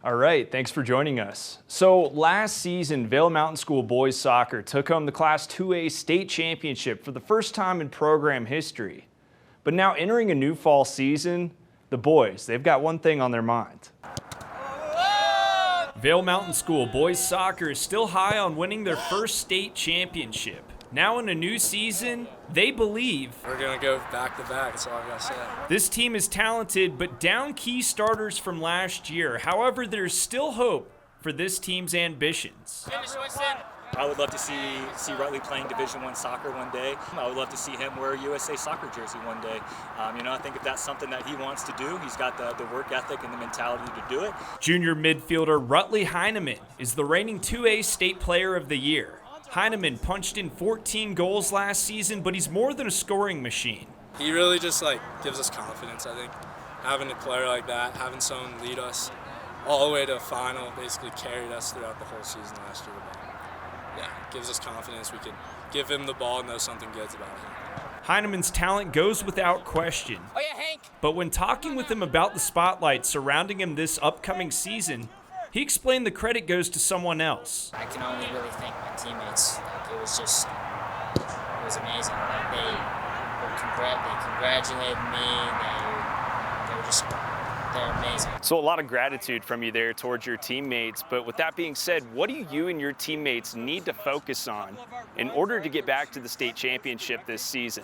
All right, thanks for joining us. So last season, Vail Mountain School boys soccer took home the Class 2A state championship for the first time in program history. But now entering a new fall season, the boys, they've got one thing on their mind. Vail Mountain School boys soccer is still high on winning their first state championship. Now in a new season, they believe we're going to go back to back, that's all I got to say. This team is talented, but down key starters from last year. However, there's still hope for this team's ambitions. I would love to see Rutley playing Division I soccer one day. I would love to see him wear a USA soccer jersey one day. I think if that's something that he wants to do, he's got the work ethic and the mentality to do it. Junior midfielder Rutley Heineman is the reigning 2A state player of the year. Heineman punched in 14 goals last season, but he's more than a scoring machine. He really just gives us confidence, I think. Having a player like that, having someone lead us all the way to a final, basically carried us throughout the whole season last year. Yeah, it gives us confidence. We can give him the ball and know something good's about him. Heineman's talent goes without question. Oh yeah, Hank! But when talking with him about the spotlight surrounding him this upcoming season, he explained the credit goes to someone else. I can only really thank my teammates. It was amazing. They congratulated me. They're amazing. So a lot of gratitude from you there towards your teammates, but with that being said, what do you and your teammates need to focus on in order to get back to the state championship this season?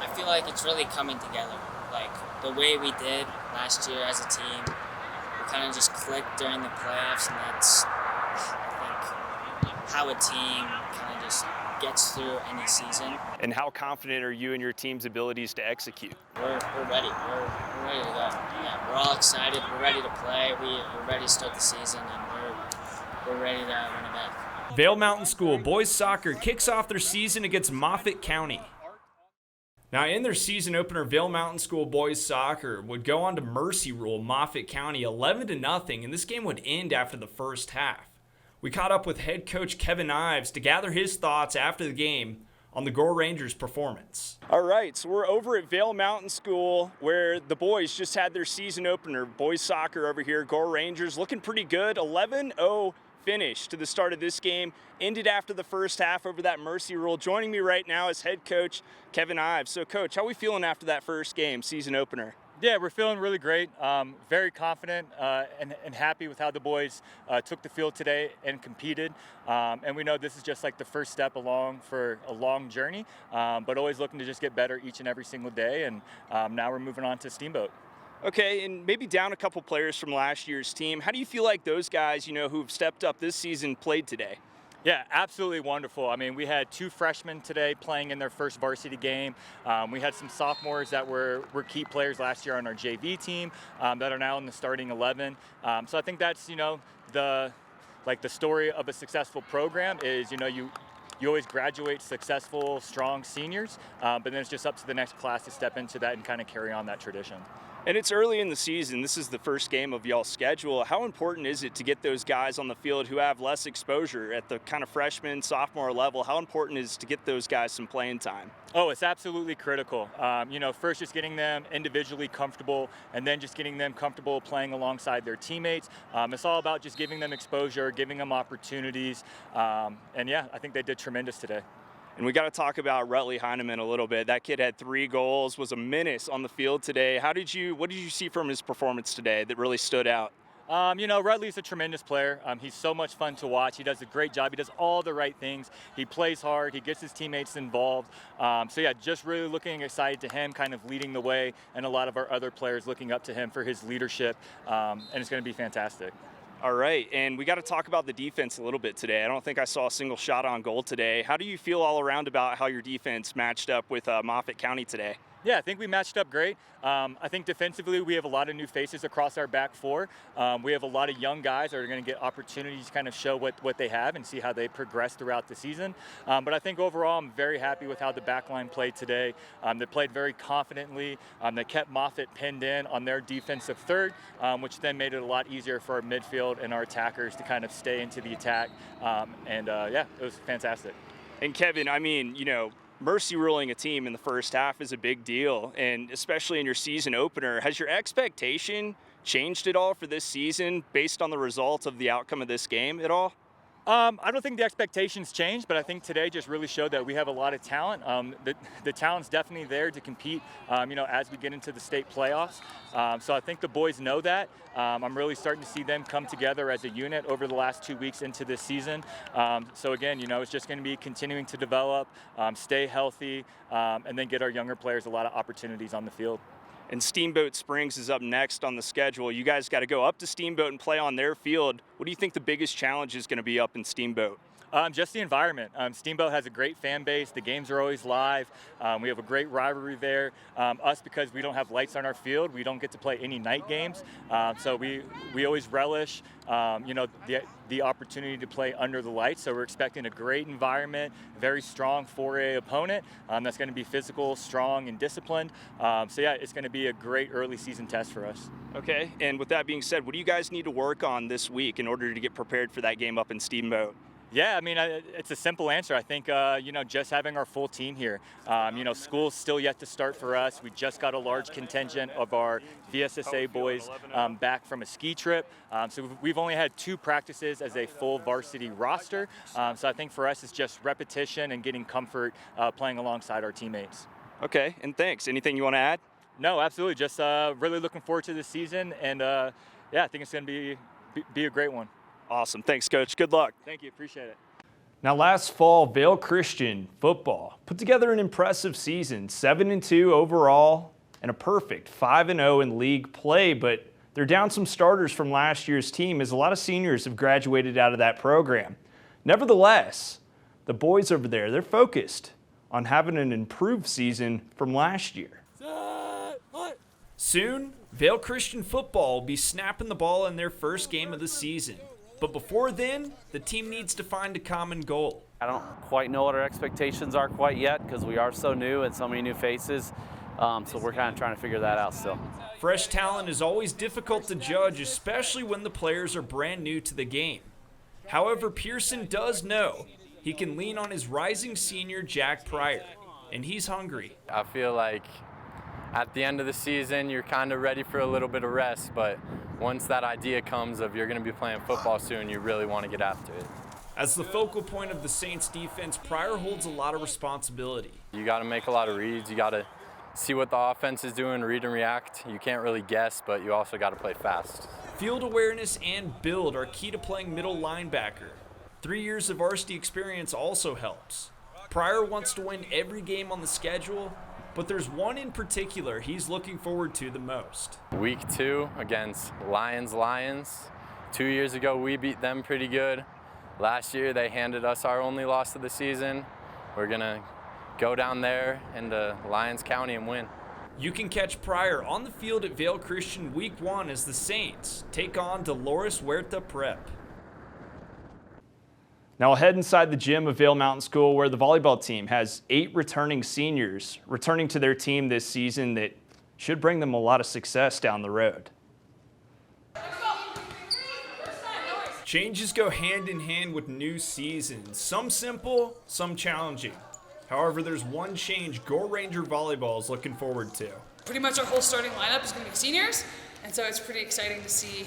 I feel like it's really coming together. Like the way we did last year as a team, we kind of just clicked during the playoffs, and that's, I think, how a team kind of just gets through any season. And how confident are you in your team's abilities to execute? We're ready. We're ready to go. Yeah, we're all excited. We're ready to play. We're ready to start the season, and we're ready to win it back. Vail Mountain School boys soccer kicks off their season against Moffett County. Now, in their season opener, Vail Mountain School boys soccer would go on to mercy rule Moffett County 11-0, and this game would end after the first half. We caught up with head coach Kevin Ives to gather his thoughts after the game on the Gore Rangers' performance. All right, so we're over at Vail Mountain School where the boys just had their season opener. Boys soccer over here, Gore Rangers looking pretty good. 11-0 finish to the start of this game. Ended after the first half over that mercy rule. Joining me right now is head coach Kevin Ives. So coach, how are we feeling after that first game, season opener? Yeah, we're feeling really great, very confident and happy with how the boys took the field today and competed. And we know this is just like the first step along for a long journey, but always looking to just get better each and every single day. And now we're moving on to Steamboat. Okay, and maybe down a couple players from last year's team. How do you feel like those guys, who've stepped up this season played today? Yeah, absolutely wonderful. I mean, we had 2 freshmen today playing in their first varsity game. We had some sophomores that were key players last year on our JV team that are now in the starting 11. So I think that's, the story of a successful program is, you always graduate successful, strong seniors, but then it's just up to the next class to step into that and kind of carry on that tradition. And it's early in the season. This is the first game of y'all's schedule. How important is it to get those guys on the field who have less exposure at the kind of freshman, sophomore level? How important is it to get those guys some playing time? Oh, it's absolutely critical. First just getting them individually comfortable, and then just getting them comfortable playing alongside their teammates. It's all about just giving them exposure, giving them opportunities. And yeah, I think they did tremendous today. And we got to talk about Rutley Heineman a little bit. That kid had 3 goals, was a menace on the field today. What did you see from his performance today that really stood out? Rutley's a tremendous player. He's so much fun to watch. He does a great job. He does all the right things. He plays hard. He gets his teammates involved. Just really looking excited to him, kind of leading the way, and a lot of our other players looking up to him for his leadership. And it's going to be fantastic. All right, and we got to talk about the defense a little bit today. I don't think I saw a single shot on goal today. How do you feel all around about how your defense matched up with Moffett County today? Yeah, I think we matched up great. I think defensively we have a lot of new faces across our back 4. We have a lot of young guys that are going to get opportunities to kind of show what they have and see how they progress throughout the season. But I think overall I'm very happy with how the back line played today. They played very confidently. They kept Moffett pinned in on their defensive third, which then made it a lot easier for our midfield and our attackers to kind of stay into the attack. It was fantastic. And Kevin, mercy ruling a team in the first half is a big deal, and especially in your season opener. Has your expectation changed at all for this season based on the results of the outcome of this game at all? I don't think the expectations changed, but I think today just really showed that we have a lot of talent. The talent's definitely there to compete, as we get into the state playoffs. So I think the boys know that. I'm really starting to see them come together as a unit over the last 2 weeks into this season. So again, it's just going to be continuing to develop, stay healthy, and then get our younger players a lot of opportunities on the field. And Steamboat Springs is up next on the schedule. You guys got to go up to Steamboat and play on their field. What do you think the biggest challenge is going to be up in Steamboat? Just the environment. Steamboat has a great fan base. The games are always live. We have a great rivalry there. Us, because we don't have lights on our field, we don't get to play any night games. So we always relish, the opportunity to play under the lights. So we're expecting a great environment, very strong 4A opponent that's going to be physical, strong, and disciplined. It's going to be a great early season test for us. Okay, and with that being said, what do you guys need to work on this week in order to get prepared for that game up in Steamboat? Yeah, it's a simple answer. I think, just having our full team here. School's still yet to start for us. We just got a large contingent of our VSSA boys back from a ski trip. So we've only had 2 practices as a full varsity roster. So I think for us, it's just repetition and getting comfort playing alongside our teammates. Okay, and thanks. Anything you want to add? No, absolutely. Just really looking forward to this season. And, I think it's going to be a great one. Awesome. Thanks, Coach. Good luck. Thank you. Appreciate it. Now, last fall, Vail Christian football put together an impressive season, 7-2 overall and a perfect 5-0 in league play, but they're down some starters from last year's team as a lot of seniors have graduated out of that program. Nevertheless, the boys over there, they're focused on having an improved season from last year. Soon, Vail Christian football will be snapping the ball in their first game of the season. But before then, the team needs to find a common goal. I don't quite know what our expectations are quite yet because we are so new and so many new faces. So we're kind of trying to figure that out still. Fresh talent is always difficult to judge, especially when the players are brand new to the game. However, Pearson does know he can lean on his rising senior Jack Pryor, and he's hungry. I feel like at the end of the season, you're kind of ready for a little bit of rest, but once that idea comes of you're going to be playing football soon, you really want to get after it. As the focal point of the Saints defense, Pryor holds a lot of responsibility. You got to make a lot of reads. You got to see what the offense is doing, read and react. You can't really guess, but you also got to play fast. Field awareness and build are key to playing middle linebacker. 3 years of varsity experience also helps. Pryor wants to win every game on the schedule, but there's one in particular he's looking forward to the most. Week 2 against Lions. 2 years ago, we beat them pretty good. Last year, they handed us our only loss of the season. We're going to go down there into Lyons County and win. You can catch Pryor on the field at Vail Christian Week 1 as the Saints take on Dolores Huerta Prep. Now we'll head inside the gym of Vail Mountain School where the volleyball team has 8 returning seniors returning to their team this season that should bring them a lot of success down the road. Changes go hand in hand with new seasons, some simple, some challenging. However, there's one change Gore Ranger Volleyball is looking forward to. Pretty much our whole starting lineup is going to be seniors, and so it's pretty exciting to see,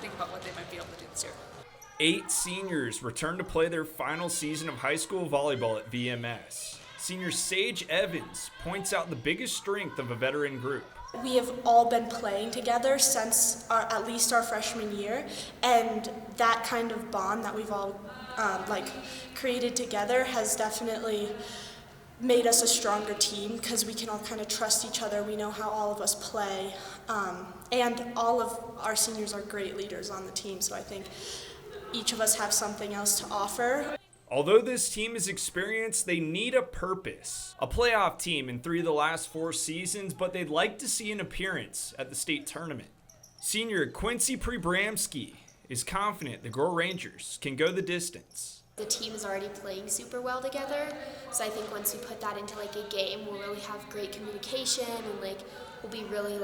think about what they might be able to do this year. 8 seniors return to play their final season of high school volleyball at VMS. Senior Sage Evans points out the biggest strength of a veteran group. We have all been playing together since at least our freshman year, and that kind of bond that we've all created together has definitely made us a stronger team because we can all kind of trust each other. We know how all of us play, and all of our seniors are great leaders on the team, so I think each of us have something else to offer. Although this team is experienced, they need a purpose. A playoff team in 3 of the last 4 seasons, but they'd like to see an appearance at the state tournament. Senior Quincy Prebramski is confident the Gore Rangers can go the distance. The team is already playing super well together, so I think once we put that into a game, we'll really have great communication and we'll be really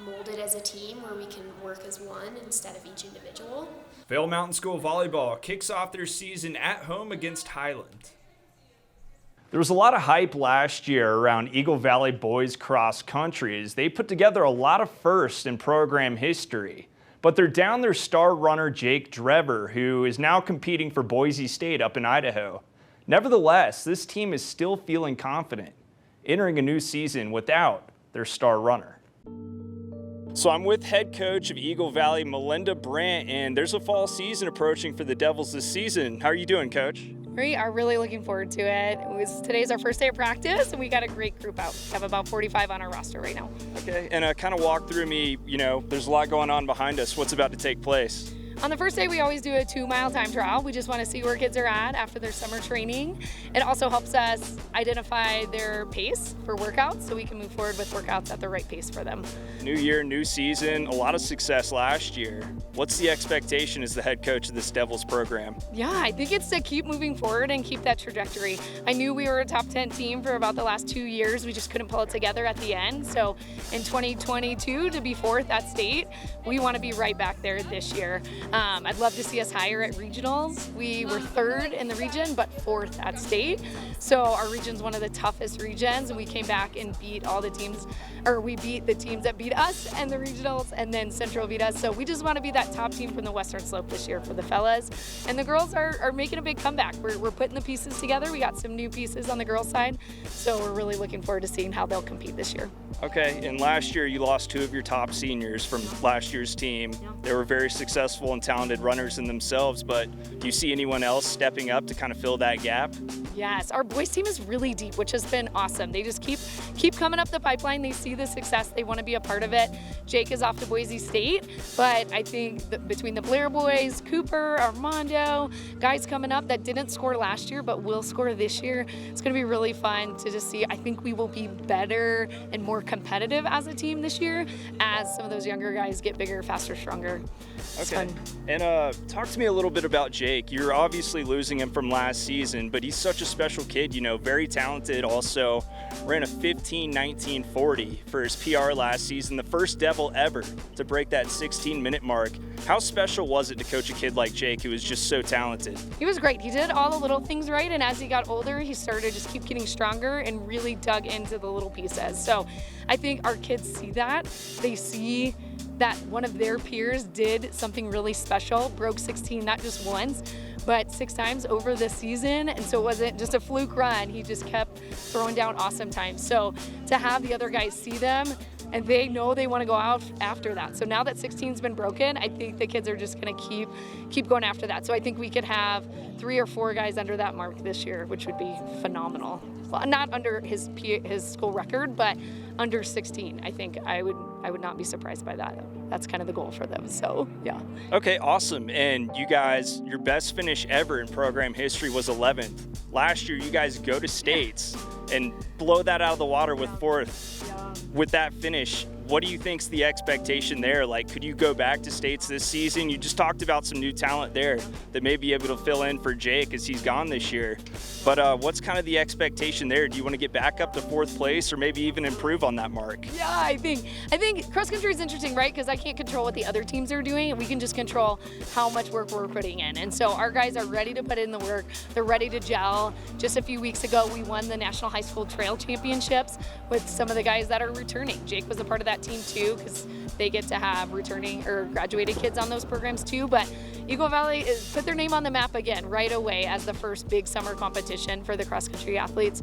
molded as a team where we can work as one instead of each individual. Vail Mountain School volleyball kicks off their season at home against Highland. There was a lot of hype last year around Eagle Valley boys cross country as they put together a lot of firsts in program history. But they're down their star runner Jake Drever, who is now competing for Boise State up in Idaho. Nevertheless, this team is still feeling confident, entering a new season without their star runner. So I'm with head coach of Eagle Valley, Melinda Brandt, and there's a fall season approaching for the Devils this season. How are you doing, Coach? We are really looking forward to it. Today's our first day of practice, and we got a great group out. We have about 45 on our roster right now. Okay, and kind of walk through me, there's a lot going on behind us. What's about to take place? On the first day, we always do a 2-mile time trial. We just want to see where kids are at after their summer training. It also helps us identify their pace for workouts so we can move forward with workouts at the right pace for them. New year, new season, a lot of success last year. What's the expectation as the head coach of this Devils program? Yeah, I think it's to keep moving forward and keep that trajectory. I knew we were a top 10 team for about the last 2 years. We just couldn't pull it together at the end. So in 2022, to be 4th at state, we want to be right back there this year. I'd love to see us higher at regionals. We were 3rd in the region, but 4th at state. So our region's one of the toughest regions, and we came back and beat all the teams, or we beat the teams that beat us and the regionals, and then Central beat us. So we just want to be that top team from the Western Slope this year for the fellas. And the girls are making a big comeback. We're putting the pieces together. We got some new pieces on the girls' side, so we're really looking forward to seeing how they'll compete this year. Okay, and last year you lost 2 of your top seniors from last year's team. Yeah. They were very successful and talented runners in themselves, but do you see anyone else stepping up to kind of fill that gap? Yes, our boys team is really deep, which has been awesome. They just keep coming up the pipeline. They see the success. They want to be a part of it. Jake is off to Boise State, but I think between the Blair boys, Cooper, Armando, guys coming up that didn't score last year but will score this year, it's going to be really fun to just see. I think we will be better and more competitive as a team this year as some of those younger guys get bigger, faster, stronger. It's Okay, fun. and talk to me a little bit about Jake. You're obviously losing him from last season, but he's such a special kid, very talented. Also ran a 15:19:40 for his PR last season, the first Devil ever to break that 16-minute mark. How special was it to coach a kid like Jake who was just so talented? He was great. He did all the little things right, and as he got older, he started to just keep getting stronger and really dug into the little pieces. So I think our kids see that. They see that one of their peers did something really special, broke 16 not just once, but 6 times over the season. And so it wasn't just a fluke run. He just kept throwing down awesome times. So to have the other guys see them, and they know they want to go out after that. So now that 16's been broken, I think the kids are just going to keep going after that. So I think we could have 3 or 4 guys under that mark this year, which would be phenomenal. Well, not under his school record, but under 16. I think I would not be surprised by that. That's kind of the goal for them. So yeah. Okay, awesome. And you guys, your best finish ever in program history was 11th. Last year, you guys go to states and blow that out of the water with 4th. With that finish, what do you think's the expectation there? Like, could you go back to states this season? You just talked about some new talent there that may be able to fill in for Jake as he's gone this year. But what's kind of the expectation there? Do you want to get back up to 4th place or maybe even improve on that mark? Yeah, I think cross country is interesting, right? Because I can't control what the other teams are doing. We can just control how much work we're putting in. And so our guys are ready to put in the work. They're ready to gel. Just a few weeks ago, we won the National High School Trail Championships with some of the guys that are returning. Jake was a part of that team too, because they get to have returning or graduated kids on those programs too. But Eagle Valley put their name on the map again right away as the first big summer competition for the cross country athletes.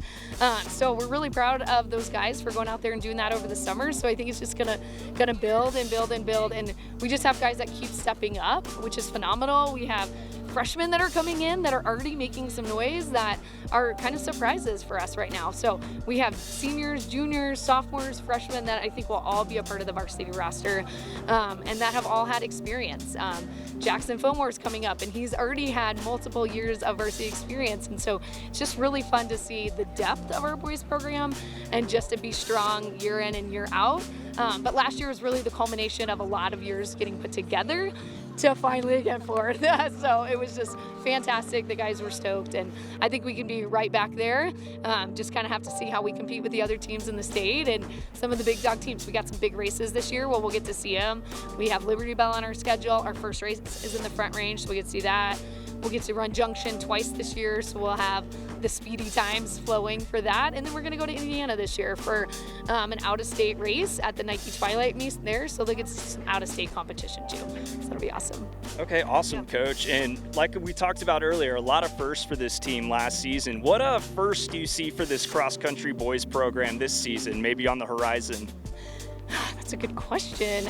So we're really proud of those guys for going out there and doing that over the summer. So I think it's just gonna build and build and build, and we just have guys that keep stepping up, which is phenomenal. We have freshmen that are coming in that are already making some noise that are kind of surprises for us right now. So we have seniors, juniors, sophomores, freshmen that I think will all be a part of the varsity roster, and that have all had experience. Jackson Fillmore is coming up, and he's already had multiple years of varsity experience, and so it's just really fun to see the depth of our boys program and just to be strong year in and year out. But last year was really the culmination of a lot of years getting put together to finally get 4th. So it was just fantastic. The guys were stoked, and I think we can be right back there. Just kind of have to see how we compete with the other teams in the state and some of the big dog teams. We got some big races this year. Well, we'll get to see them. We have Liberty Bell on our schedule. Our first race is in the Front Range, so we get to see that. We'll get to run Junction twice this year, so we'll have the speedy times flowing for that. And then we're going to go to Indiana this year for an out-of-state race at the Nike Twilight Meet there, so they'll get some out-of-state competition too. So that'll be awesome. Okay, awesome, Coach. And like we talked about earlier, a lot of firsts for this team last season. What first do you see for this cross-country boys program this season, maybe on the horizon? That's a good question.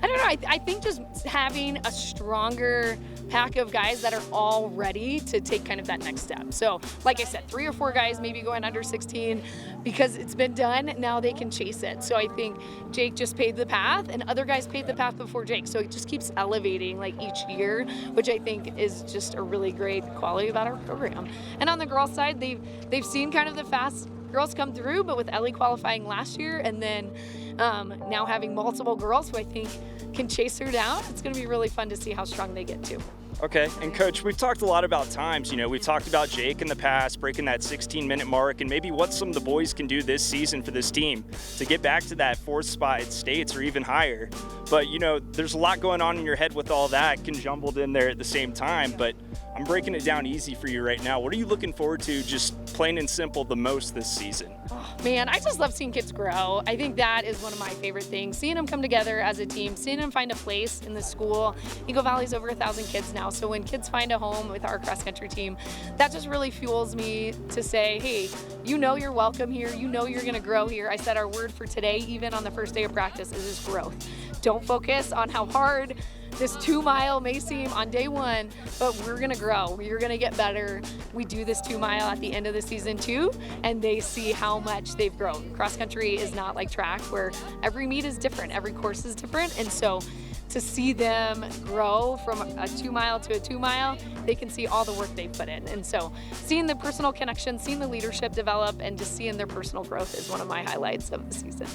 I don't know. I think just having a stronger pack of guys that are all ready to take kind of that next step. So, like I said, 3 or 4 guys maybe going under 16 because it's been done. Now they can chase it. So I think Jake just paved the path, and other guys paved the path before Jake. So it just keeps elevating like each year, which I think is just a really great quality about our program. And on the girls' side, they've seen kind of the fast girls come through, but with Ellie qualifying last year and then now having multiple girls who I think can chase her down, it's going to be really fun to see how strong they get too. Okay, and Coach, we've talked a lot about times. We've talked about Jake in the past, breaking that 16-minute mark, and maybe what some of the boys can do this season for this team to get back to that 4th spot at states or even higher. But, there's a lot going on in your head with all that conjumbled in there at the same time, but I'm breaking it down easy for you right now. What are you looking forward to, just plain and simple, the most this season? Oh, man, I just love seeing kids grow. I think that is one of my favorite things, seeing them come together as a team, seeing them find a place in the school. Eagle Valley's over 1,000 kids now, so when kids find a home with our cross-country team, that just really fuels me to say, hey, you're welcome here, you're going to grow here. I said our word for today, even on the first day of practice, is just growth. Don't focus on how hard this 2-mile may seem on day 1, but we're going to grow. We're going to get better. We do this 2-mile at the end of the season too, and they see how much they've grown. Cross country is not like track where every meet is different, every course is different, and so to see them grow from a 2-mile to a 2-mile, they can see all the work they've put in. And so seeing the personal connection, seeing the leadership develop, and just seeing their personal growth is one of my highlights of the season.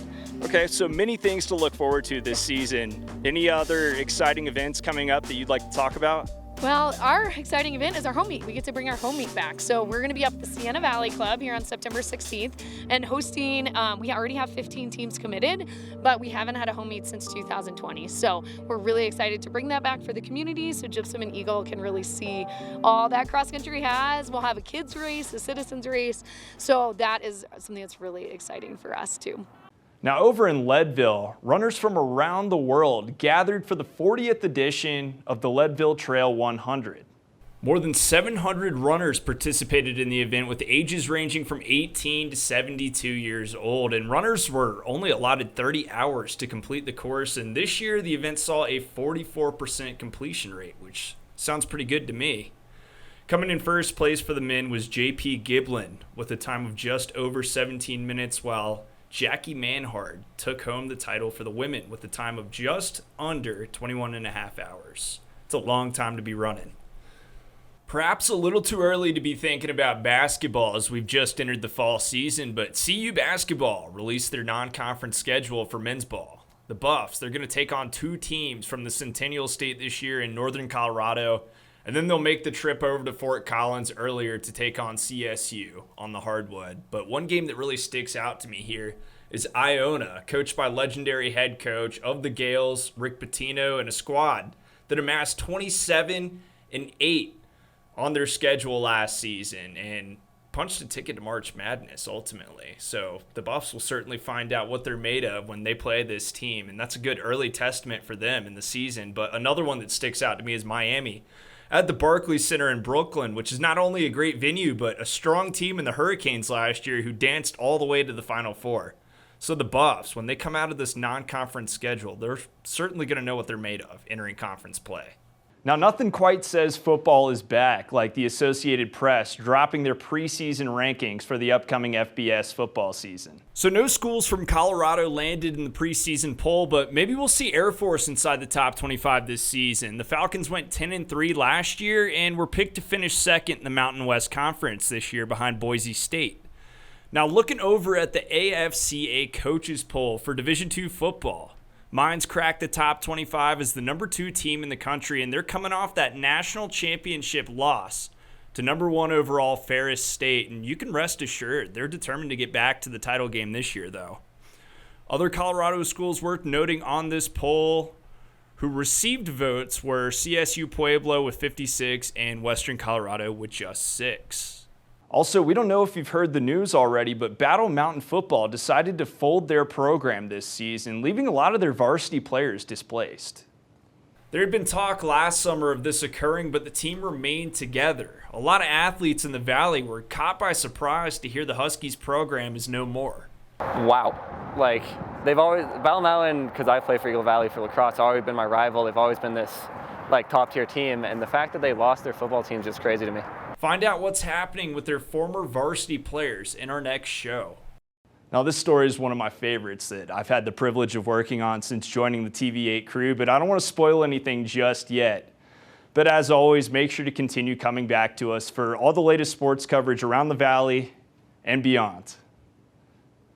Okay, so many things to look forward to this season. Any other exciting events coming up that you'd like to talk about? Well, our exciting event is our home meet. We get to bring our home meet back. So we're going to be up at the Sienna Valley Club here on September 16th and hosting, we already have 15 teams committed, but we haven't had a home meet since 2020. So we're really excited to bring that back for the community so Gypsum and Eagle can really see all that cross country has. We'll have a kids race, a citizens race. So that is something that's really exciting for us too. Now over in Leadville, runners from around the world gathered for the 40th edition of the Leadville Trail 100. More than 700 runners participated in the event with ages ranging from 18 to 72 years old, and runners were only allotted 30 hours to complete the course, and this year the event saw a 44% completion rate, which sounds pretty good to me. Coming in first place for the men was JP Giblin with a time of just over 17 minutes, while Jackie Manhard took home the title for the women with a time of just under 21 and a half hours. It's a long time to be running. Perhaps a little too early to be thinking about basketball as we've just entered the fall season, but CU basketball released their non-conference schedule for men's ball. The Buffs, they're going to take on 2 teams from the Centennial State this year in northern Colorado, and then they'll make the trip over to Fort Collins earlier to take on CSU on the hardwood. But one game that really sticks out to me here is Iona, coached by legendary head coach of the Gales, Rick Pitino, and a squad that amassed 27-8 on their schedule last season and punched a ticket to March Madness ultimately. So the Buffs will certainly find out what they're made of when they play this team, and that's a good early testament for them in the season. But another one that sticks out to me is Miami at the Barclays Center in Brooklyn, which is not only a great venue, but a strong team in the Hurricanes last year who danced all the way to the Final Four. So the Buffs, when they come out of this non-conference schedule, they're certainly going to know what they're made of entering conference play. Now, nothing quite says football is back like the Associated Press dropping their preseason rankings for the upcoming FBS football season. So no schools from Colorado landed in the preseason poll, but maybe we'll see Air Force inside the top 25 this season. The Falcons went 10-3 last year and were picked to finish second in the Mountain West Conference this year behind Boise State. Now, looking over at the AFCA coaches poll for Division II football, Mines cracked the top 25 as the number 2 team in the country, and they're coming off that national championship loss to number 1 overall Ferris State, and you can rest assured they're determined to get back to the title game this year, though. Other Colorado schools worth noting on this poll who received votes were CSU Pueblo with 56 and Western Colorado with just 6. Also, we don't know if you've heard the news already, but Vail Mountain football decided to fold their program this season, leaving a lot of their varsity players displaced. There had been talk last summer of this occurring, but the team remained together. A lot of athletes in the Valley were caught by surprise to hear the Huskies program is no more. Wow. Like, they've always, Vail Mountain, because I play for Eagle Valley for lacrosse, always been my rival. They've always been this, like, top-tier team, and the fact that they lost their football team is just crazy to me. Find out what's happening with their former varsity players in our next show. Now, this story is one of my favorites that I've had the privilege of working on since joining the TV8 crew, but I don't want to spoil anything just yet. But as always, make sure to continue coming back to us for all the latest sports coverage around the Valley and beyond.